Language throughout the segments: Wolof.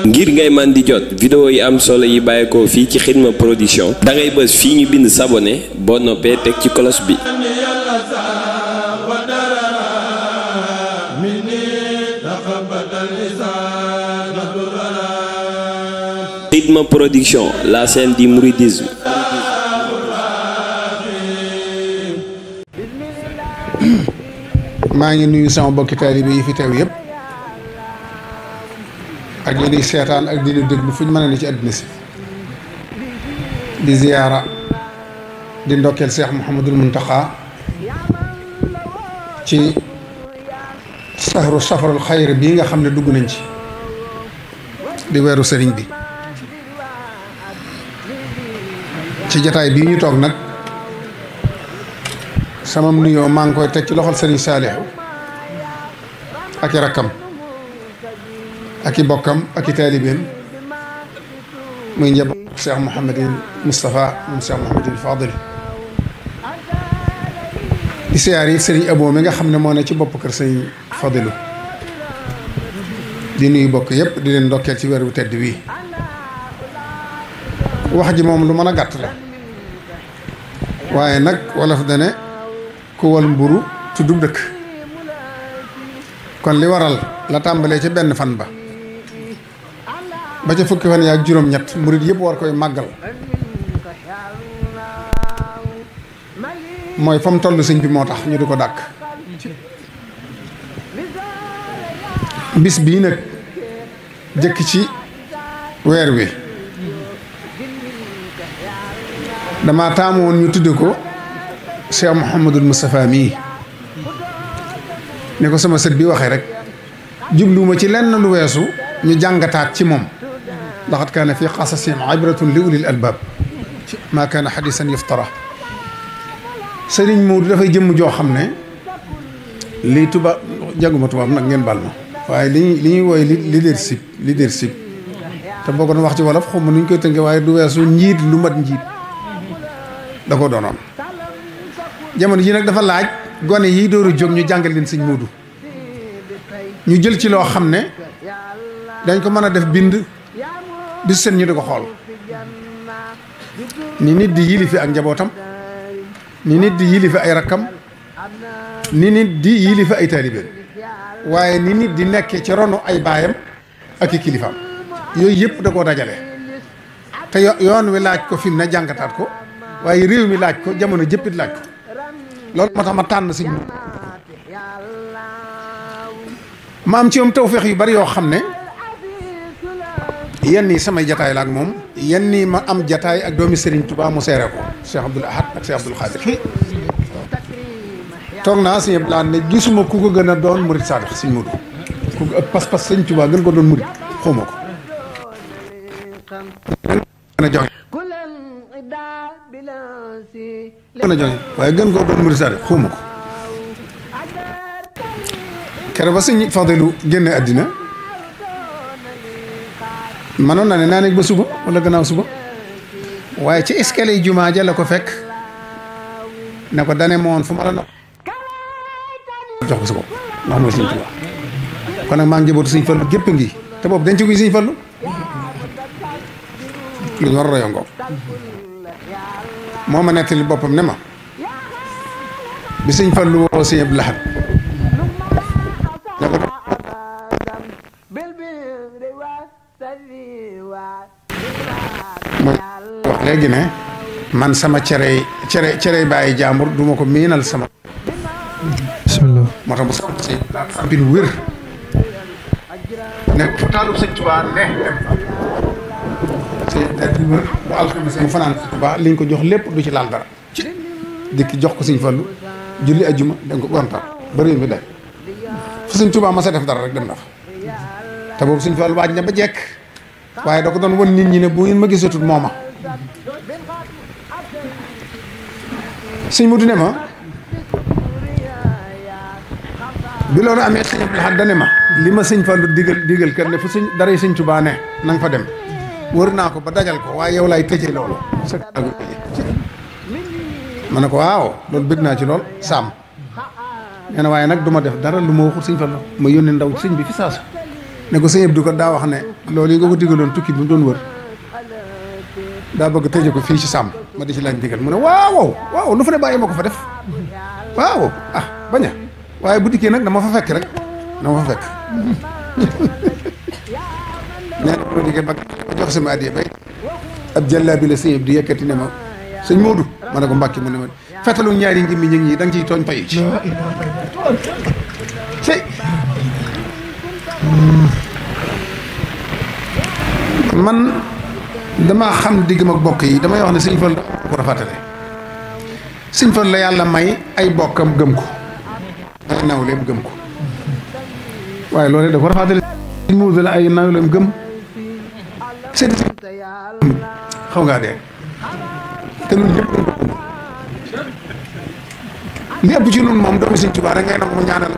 ngir ngay man di jot vidéo yi am solo yi bàyyeekoo fii ci Xidma Production da ngay bës fii ñu bind s'abonner boo noppee teg ci cloche bi. Xidma Production, la chaîne du mouridisme. maa ngi nuyu sama bokki taalibe yi fi teew yëpp ak ñi di seetaan ak di ñu déglu fu ñu mën a ne ci àddina si di ziyaara di ndokkeel Cheikh Mouhamadul Muntaxa ci sahru safarul xayr bii nga xam ne dugg nañ ci di weeru sëriñ bi ci jataay bii ñu toog nag sama nuyoo maa ngi koy teg ci loxol sëriñ Saalihu ak i rakkam ak i bokkam ak i taalibeem muy njaboot Cheikh Mouhamadul Moustapha moom Cheikh Mouhamadul Fadil di siyaar yi sëriñ Abo mi nga xam ne moo ne ci bopp kër sëriñ Fadilu di nuyu bokk yëpp di leen ndokkeel ci weer wu tedd wii wax ji moom lu mën a gàtt la waaye nag wolof dane ku wal mburu tuddub dëkk kon li waral la tàmbalee ca benn fan ba ca fukki fan yaa ak juróom-ñett murit yëpp war koy màggal mooy fa mu toll sëñ bi moo tax ñu di ko dàkk bis bii nag jëkk ci weer wi dama taamu woon ñu tudde ko Cheikh Mouhamadul Moustapha mii ne ko sama sët bi waxee rek jubluwuma ci lenn lu weesu ñu jàngataat ci moom laqad kaana fi qasasihim ibratun li ulil albab maa kaana hadisan yuftara sëriñ Moodu dafay jëmm joo xam ne lii tubaab jànguma tubaab nag ngeen baal ma waaye li ñuy wooy leadership te boo ko doon wax ci wolof xaw ma nu ñu koy tënkee waaye du weesu njiit lu mat njiit da ko doonoon jamono ji nag dafa laaj gone yi dooru jóg ñu jàngal leen sëñ Moodu ñu jël ci loo xam ne dañ ko mën a def bind bis seen ñu di ko xool ni nit di yilifi ak njabootam ni nit di yilifi ay rakkam ni nit di yilifi ay taalibeem waaye ni nit di nekkee ci ronu ay baayam ak i kilifaam yooyu yëpp da koo dajale te yoon wi laaj ko fi mu ne jàngataat ko waaye réew mi laaj ko jamono jëppit laaj ko loolu moo tax ma tànn sëñ Moodu ma am ci moom tawféex yu bari yoo xam ne yenn yi samay jataay la ak moom yenn yi ma am jataay ak doomi Serigne Touba mu seere ko Cheikh Abdoul Ahad ak Cheikh Abdoul Khadir toog naa sëñ Abdoul Ahad ne gisuma ku ko gën a doon murit saadix sëñ Moodu ku ko ëpp pas-pas sëñ Touba gën ko doon murit xawma ko gën a joxe waaye gën koo doon murit saadix xawma ko kere ba sëñ Fadilu génne àddina manoon na ne naa nekk ba suba wala gannaaw suba waaye ci escalier jumaa ja la ko fekk ne ko dane moon fu ma la no jox ko sa bopp ndax mooy sëñ Tuubaa kon nag maa ngi jëbootu sëñ Fallu gépp ngi te boobu denc guy sëñ Fallu lu ñu war a royo ngoog moo ma nettali boppam ne ma bi sëñ Fallu woo sëñ Abdou Lahad mooy wax léegi ne man sama cere bàyyi jàmbur du ma ko miinal sama bismillah moo tax bu sama si sampin wér ne fu taalub sëñ Tuubaa ne dem wér bu alxames mu fanaan sëñ Tuubaa liñ ko jox lépp du ci laal dara dikk jox ko sëñ Fallu julli ajjuma da nga ko gontal ba réew mi day fu sëñ Tuubaa ma sa def dara rek dem na fa te boobu sëñ Fallu waaj na ba jekk waaye da ko doon won nit ñi ne bu ngeen ma gisatul mooma sëñ Moodu ne ma bi loolu amee sëñ Abdou Lahad dane ma li ma sëñ Fallu digal kër ne fu sëñ daray sëñ Tuubaa ne na nga fa dem wër naa ko ba dajal ko waaye yow laay tëjee loolu ma ne ko waaw loolu bëgg naa ci lool sàmm nee na waaye nag du ma def dara lu ma waxul sëñ Fallu ma yónni ndaw sëñ bi fi saasu ne ko sëñ Abdou ko daa wax ne loolu yi nga ko digaloon tukki bi mu doon wër daa bëgg tëje ko fii ci sàmm ma di ci laaj digal mu ne waaw lu fa ne bàyyi ma ko fa def waaw baña waaye bu dikkee nag dama fa fekk rek dama fa fekk nee na bu dikkee ba jox sama addiya bay ab jàllaabi la sëñ Abdou yëkkati ne ma sëñ Modou ma ne ko Mbàkke mu ne ma fetalu ñaari ngi mi ñi da nga ciy tooñ payu ci man damaa xam diggam ak bokk yi damay wax ne sëñ Fall ko rafatale sëñ Fall la yàlla may ay bokkam gëm ko ay nawleem gëm ko waaye loolu da ko rafatale sëñ Modou la ay nawleem gëm seen xaw ngaa dee te ñun ñëpp li ëpp ci ñun moom doomi sëñ Tuubaa rek ngay nangu mu ñaanal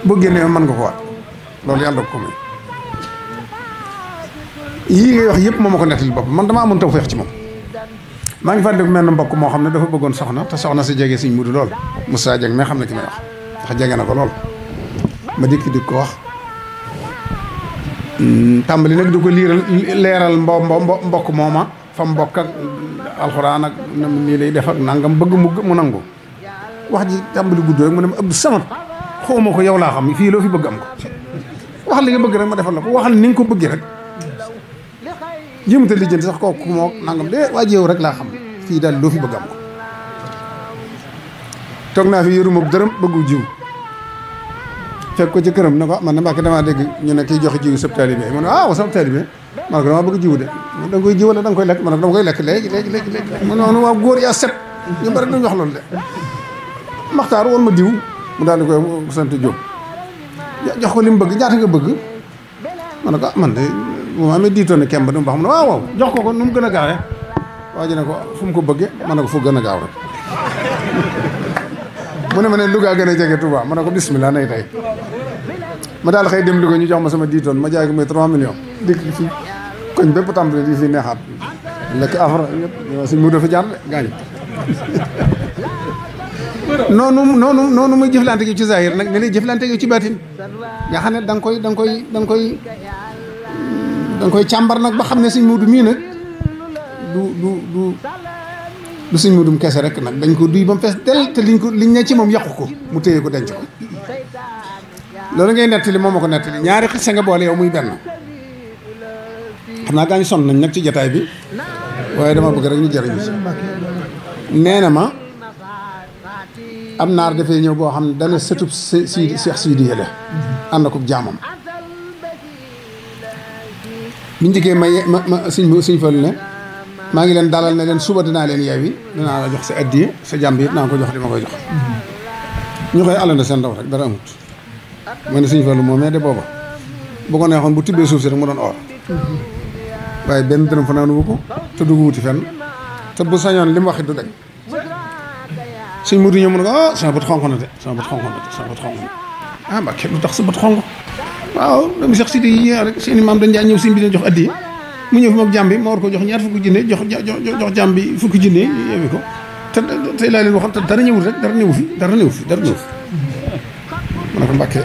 boo génnee mën nga ko waat loolu yàlla ko may yii ngay wax yëpp moom ma ko nettali bopp man damaa amoon tawfeex ci moom maa ngi fàttaliku mel na mbokk moo xam ne dafa bëggoon soxna te soxna si jege sëñ Mudu lool Moussa Dieng mais xam na ki may wax ndax jege na ko lool ma dikk ko wax tàmbali nag di ko leeral mbokk mooma fa mbokk ak alxuraan ak nii lay def ak nangam bëgg mu nangu wax ji tàmbali gudd rek mu ne ma Abdou Samad xawma ko yow laa xam fii loo fi bëgg am ko waxal li nga bëgg rek ma defal la ko waxal ni nga ko bëggee rek jéemata lijjanti sax kooku moo nangam de waa ji yow rek laa xam fii daal loo fi bëgg am ko toog naa fi yoruma dërëm bëggu jiw fekk ko ci këram ne ko man na Mbàkke damaa dégg ñu ne kiy joxe jiw sab taalibe ma ne waaw sab taalibe ma ne ko damaa bëgg jiw de da nga koy jiw wala da nga koy lekk ma ne ko dama koy lekk léegi mu noonu waaw góor yaa set ñu bari duñ wax loolu de maxtaar woon ma diw mu daal di koy sant Jóob jox ko li mu bëgg ñaata nga bëgg ma ne ko man de bu ma amee diitoon ne kemb du mu baax mu ne waaw jox ko nu mu gën a gaawee waa ji ne ko fu mu ko bëggee ma ne ko fu gën a gaaw rek mu ne ma ne Louga gën a jege Touba ma ne ko bismillah nay tey ma daal xëy dem Louga ñu jox ma sama diitoon ma jaay ko muy 3 millions dikk fii koñ bépp tàmbali di fi neexaat lekk afra yëpp suñ mu dafa jaar de gaañ noonu muy jëflante gi ci zahir nag ne lay jëflante gi ci baatin nga xam ne da nga koy càmbar nag ba xam ne suñ Mudu mii nag du suñ Mudum kese rek nag dañ ko duy ba mu fees del te liñ ne ci moom yàqu ko mu téye ko denc ko loolu ngay nettali moom ma ko nettali ñaari xisse nga boole yow muy benn xam naa gaañu sonn nañ nag ci jataay bi waaye dama bëgg rek ñu jëriñu si nee na ma am naar dafay ñëw boo xam ne dana sëtub Seex Sidi la ànd ak jaamam biñ njëkkee ma suñ Fallu ne maa ngi leen dalal ne leen suba dinaa leen yeewi dinaa la jox sa addiya sa jàmb it naa ko jox di ma koy jox ñu koy àllande seen ndaw rek dara amut ma ne suñ Fallu moom mais de booba bu ko neexoon bu tibbee suuf si rek mu doon or waaye benn dërëm fa naanu ko te du wuti fenn te bu sañoon li mu waxit du dañ suñ Mudu ñëw mu ne ko sama bët xonq na de sama bët xonq na Mbàkke lu tax sa bët xonq waaw doomu Seex Sidi yi rek seeni maam dañ jaa ñëw sëñ bi leen jox addiya mu ñëw fi moom jàmm bi ma war ko jox ñaar fukki junne jox jàmm bi fukki junne yeewi ko te tey laa leen waxoon te dara ñëwul rek dara ñëw fi ma ne ko Mbàkke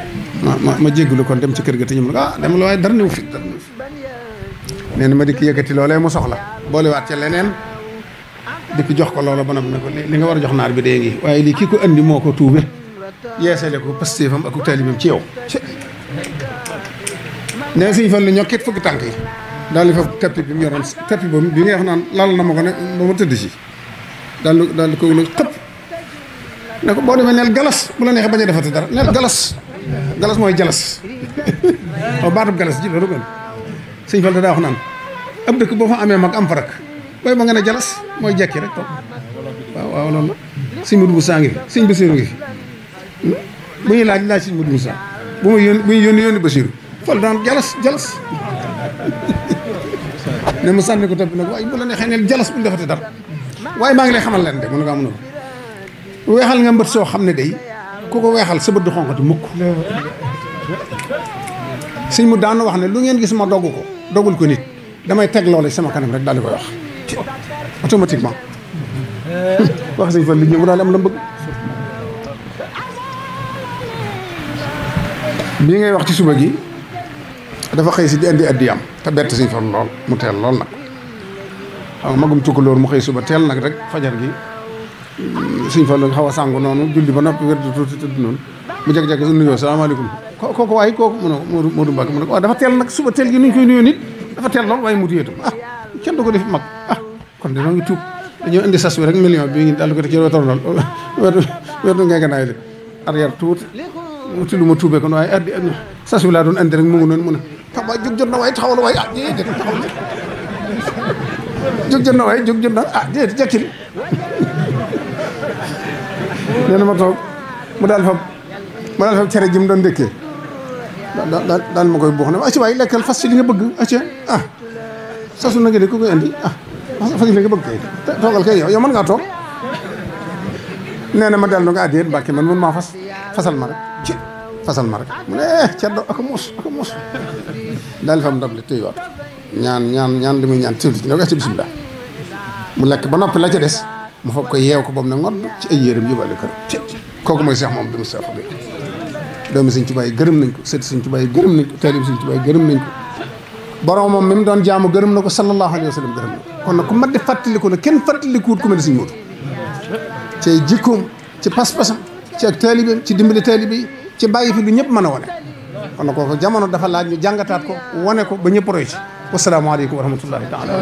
ma jéggalu kon dem ci kër ga te ñu ne ko dem la waaye dara ñëw fi nee na ma dikk yëkkati loolee mu soxla boolewaat ca leneen dikk jox ko loola ba noppi ne ko li nga war a jox naar bi dee ngi waaye lii kii ko andi moo ko tuube yeesale ko pastéefam ak taalibeem ci yow nee Sëñ Fallu ñokkit fukki tànk yi daal di fa tappi bi mu yoroon tappi boobu bi nga wax naan lal na ma ko ne ba ma tëdd si daal di ko nag xëpp ne ko boo demee neel galas bu la neexee bañ a defati dara neel galas mooy jalas waaw baatub galas ji loolu gën Sëñ Fallu daa wax naan ab dëkk boo fa amee mag am fa rak booy ba nga ne jalas mooy jekki rek toog waaw loolu la Sëñ Mudu Musaa ngi fi Sëñ Basiiru ngi fi bu ñuy laaj Sëñ Mudu Musaa bu muy yónni Basiiru Fallu daan jalas ne mu sànni ko topp nag waaye bu la neexee neel jalas bu ñu defati dara waaye maa ngi lay xamal leen de mun nga am na ko weexal nga mbët soo xam ne day ku ko weexal sa bët du xonqati mukk Sëñ mu daan wax ne lu ngeen gis ma dogul ko nit damay teg loole sama kanam rek daal di koy wax automatiquement wax sëñ Fall li ñëw daal am la bëgg. bii ngay wax ci suba gi dafa xëy si di indi addiyam te bett sëñ Fall lool mu teel lool nag xam nga magum tukkulóor mu xëy suba teel nag rek fajar gi sëñ Fall xaw a sàngu noonu julli ba noppi wér tuuti tëdd noonu mu jeg-jeg nuyoo salaamaaleykum kooku waaye kooku mu ne ko Modou Mbacke mu ne ko waaw dafa teel nag suba teel gi nuñ koy nuyoo nit dafa teel lool waaye mu téyeetam kenn du ko def mag kon de noo ngi tuub dañoo indi sas bi rek million bi ngi daal ko te ci wetornal wetu ngay ganaay li arrière tuuti wuti lu ma tuubee kon waaye addi sas bi laa doon andi rek mu ngi noonu mu ne papa jóg jot na waaye taxaw la waaye déedéet taxaw la jóg jot na waaye jóg jot na déedéet jekkil nee na ma toog mu daal fa cere ji mu doon ndékkee daal ma koy buux ne acca waay lekkal fas ci li nga bëgg acca sasu na nga de ku koy indi fas ci li nga bëgg kay toogal kay yow mën ngaa toog nee na ma dellu nga addiyeet Mbàkke man mun maa fasal ma rek fasal ma rek mu ne ceddo aka muus daal fa am ndab li téywaat ñaan li muy ñaan ci ne ko ci bismillah mu lekk ba noppi la ca des mu foog ko yeew ko boobu ne ngodd ci ay yéreem yóbbaale kër kooku mooy Seex moom dama seex bi doomi Sëñ Tuubaa yi gërëm nañ ko sëti Sëñ Tuubaa yi gërëm nañ ko taalibe Sëñ Tuubaa yi gërëm nañ ko borom moom mi mu doon jaamu gërëm na ko sallallahu alayhi wa sallam gërëm na ko kon nag ku mat di fàttaliku la kenn fàttalikuwut ku mel ne Sëñ Moodu ci jikkoom ci pas-pasam ci ak taalibeem ci dimbali taalibe yi ci bàyyi fi lu ñëpp mën a wane kon nag kooku jamono dafa laaj ñu jàngataat ko wane ko ba ñëpp roy ci wasalaamaaleykum wa rahmatullahi taala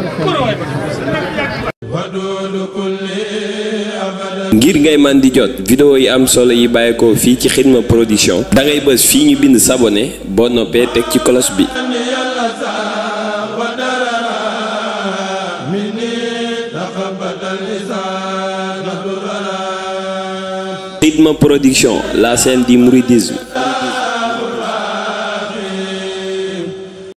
ngir ngay man di jot vidéo yi am solo yi bàyyeekoo fii ci Xidma Production da ngay bës fii ñu bind s'abonner boo noppee teg ci cloche bi. Xidma Production, la scène du mouridisme.